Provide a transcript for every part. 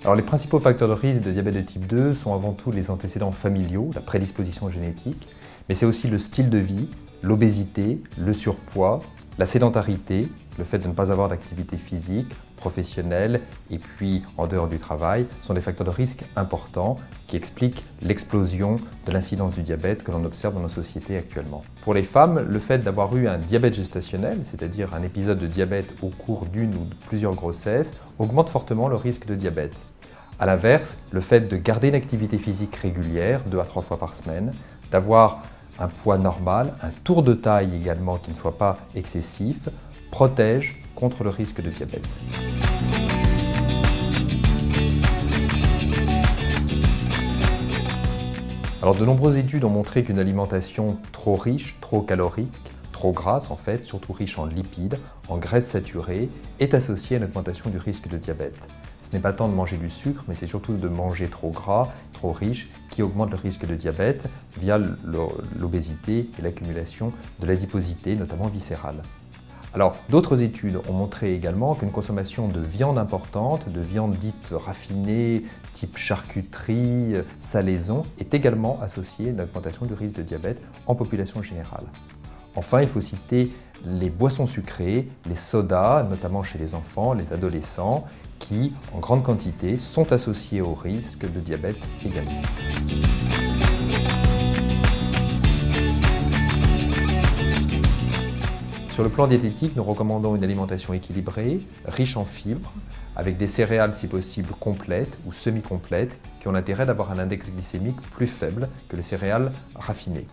Alors, les principaux facteurs de risque de diabète de type 2 sont avant tout les antécédents familiaux, la prédisposition génétique, mais c'est aussi le style de vie, l'obésité, le surpoids, la sédentarité, le fait de ne pas avoir d'activité physique, professionnelle et puis en dehors du travail sont des facteurs de risque importants qui expliquent l'explosion de l'incidence du diabète que l'on observe dans nos sociétés actuellement. Pour les femmes, le fait d'avoir eu un diabète gestationnel, c'est-à-dire un épisode de diabète au cours d'une ou de plusieurs grossesses, augmente fortement le risque de diabète. A l'inverse, le fait de garder une activité physique régulière, 2 à 3 fois par semaine, d'avoir un poids normal, un tour de taille également qui ne soit pas excessif, protège contre le risque de diabète. Alors, de nombreuses études ont montré qu'une alimentation trop riche, trop calorique, trop grasse en fait, surtout riche en lipides, en graisses saturées, est associée à une augmentation du risque de diabète. Ce n'est pas tant de manger du sucre, mais c'est surtout de manger trop gras, trop riche, qui augmente le risque de diabète via l'obésité et l'accumulation de l'adiposité, notamment viscérale. Alors, d'autres études ont montré également qu'une consommation de viande importante, de viande dite raffinée, type charcuterie, salaison, est également associée à une augmentation du risque de diabète en population générale. Enfin, il faut citer les boissons sucrées, les sodas, notamment chez les enfants, les adolescents, qui, en grande quantité, sont associés au risque de diabète également. Sur le plan diététique, nous recommandons une alimentation équilibrée, riche en fibres, avec des céréales si possible complètes ou semi-complètes, qui ont l'intérêt d'avoir un index glycémique plus faible que les céréales raffinées.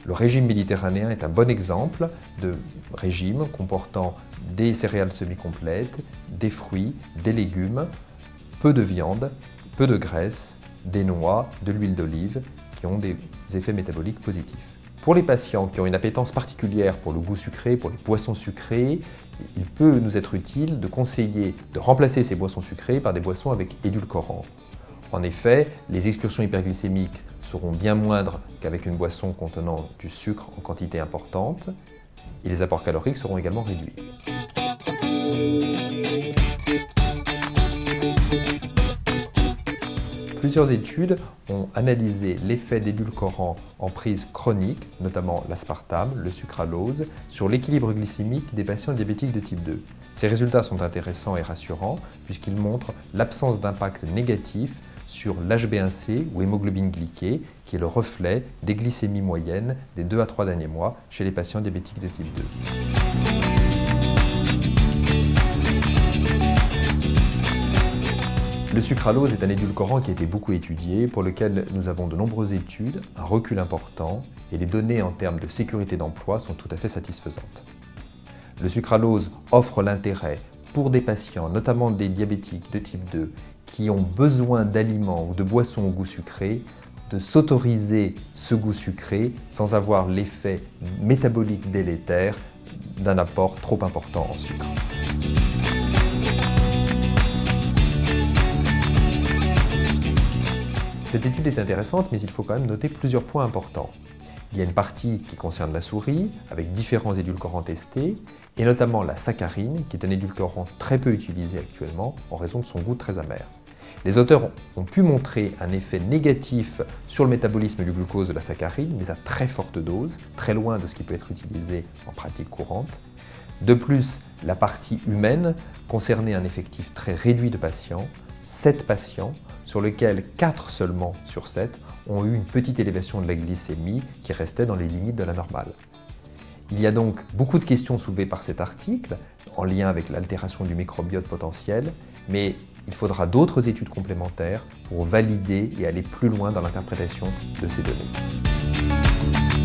Le régime méditerranéen est un bon exemple de régime comportant des céréales semi-complètes, des fruits, des légumes, peu de viande, peu de graisse, des noix, de l'huile d'olive, qui ont des effets métaboliques positifs. Pour les patients qui ont une appétence particulière pour le goût sucré, pour les boissons sucrées, il peut nous être utile de conseiller de remplacer ces boissons sucrées par des boissons avec édulcorants. En effet, les excursions hyperglycémiques seront bien moindres qu'avec une boisson contenant du sucre en quantité importante et les apports caloriques seront également réduits. Plusieurs études ont analysé l'effet d'édulcorants en prise chronique, notamment l'aspartame, le sucralose, sur l'équilibre glycémique des patients diabétiques de type 2. Ces résultats sont intéressants et rassurants puisqu'ils montrent l'absence d'impact négatif sur l'HbA1c ou hémoglobine glyquée, qui est le reflet des glycémies moyennes des 2 à 3 derniers mois chez les patients diabétiques de type 2. Le sucralose est un édulcorant qui a été beaucoup étudié, pour lequel nous avons de nombreuses études, un recul important, et les données en termes de sécurité d'emploi sont tout à fait satisfaisantes. Le sucralose offre l'intérêt pour des patients, notamment des diabétiques de type 2, qui ont besoin d'aliments ou de boissons au goût sucré, de s'autoriser ce goût sucré sans avoir l'effet métabolique délétère d'un apport trop important en sucre. Cette étude est intéressante, mais il faut quand même noter plusieurs points importants. Il y a une partie qui concerne la souris, avec différents édulcorants testés, et notamment la saccharine, qui est un édulcorant très peu utilisé actuellement en raison de son goût très amer. Les auteurs ont pu montrer un effet négatif sur le métabolisme du glucose de la saccharine, mais à très forte dose, très loin de ce qui peut être utilisé en pratique courante. De plus, la partie humaine concernait un effectif très réduit de patients, 7 patients, sur lesquels 4 seulement sur 7 ont eu une petite élévation de la glycémie qui restait dans les limites de la normale. Il y a donc beaucoup de questions soulevées par cet article en lien avec l'altération du microbiote potentiel, mais il faudra d'autres études complémentaires pour valider et aller plus loin dans l'interprétation de ces données.